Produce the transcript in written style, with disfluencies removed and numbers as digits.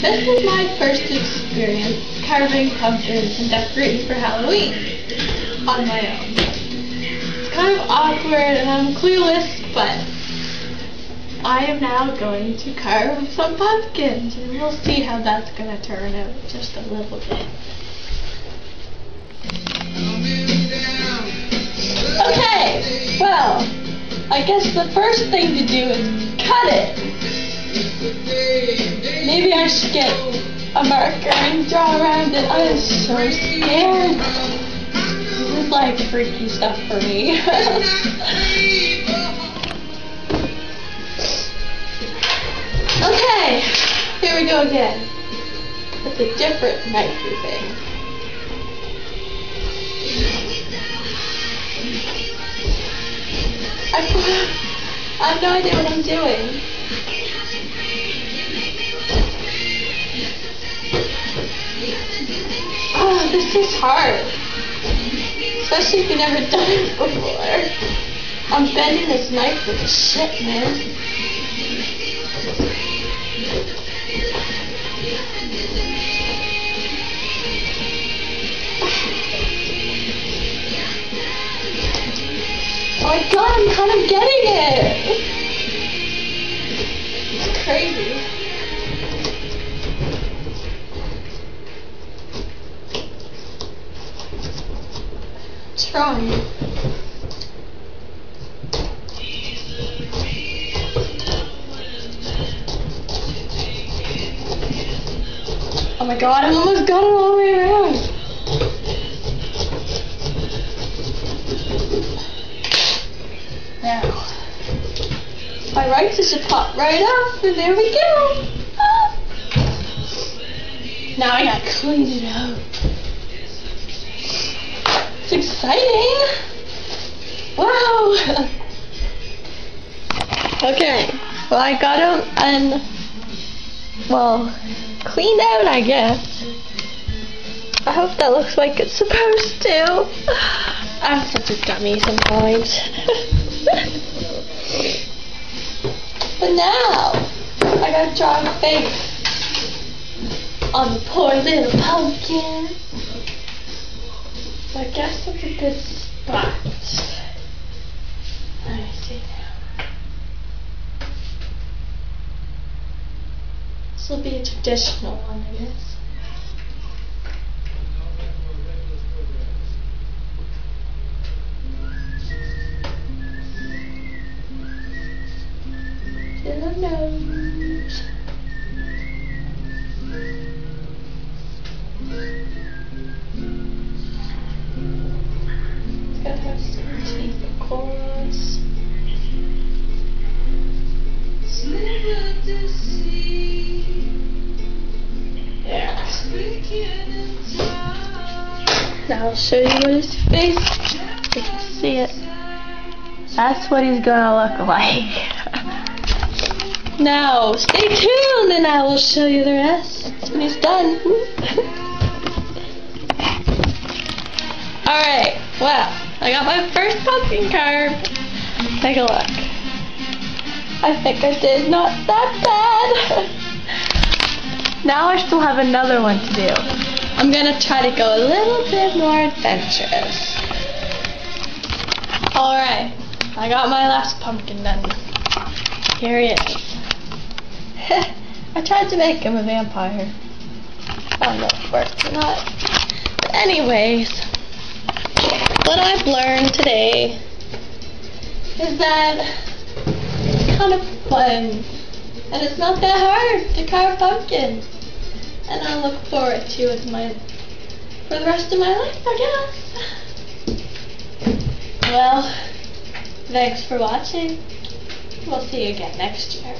This is my first experience carving pumpkins and decorating for Halloween on my own. It's kind of awkward and I'm clueless, but I am now going to carve some pumpkins and we'll see how that's going to turn out just a little bit. Okay, well, I guess the first thing to do is cut it. Maybe I should get a marker and draw around it. I am so scared. This is like freaky stuff for me. Okay, here we go again. With a different knifey thing. I have no idea what I'm doing. Oh, this is hard. Especially if you've never done it before. I'm bending this knife with shit, man. Oh my god, I'm kind of getting it! It's crazy. Trying. Oh my god, I almost got it all the way around. Now, my rice should pop right off, and there we go. Ah. Now I gotta clean it out. It's exciting. Wow. Okay, well I got them and, well, cleaned out, I guess. I hope that looks like it's supposed to. I'm such a dummy sometimes. But now, I gotta draw a face on the poor little pumpkin. So I guess that's a good spot. Let me see now. This will be a traditional one, I guess. To the nose. It's gotta have some teeth, of course. There. Now I'll show you what his face, you can see it. That's what he's gonna look like. Now, stay tuned and I will show you the rest when he's done. Alright, well, I got my first pumpkin carved. Take a look. I think I did not that bad. Now I still have another one to do. I'm gonna try to go a little bit more adventurous. Alright, I got my last pumpkin done. Here he is. I tried to make him a vampire. I don't know if it worked or not. But anyways, what I've learned today is that it's kind of fun. And it's not that hard to carve pumpkins. And I look forward to it for the rest of my life, I guess. Well, thanks for watching. We'll see you again next year.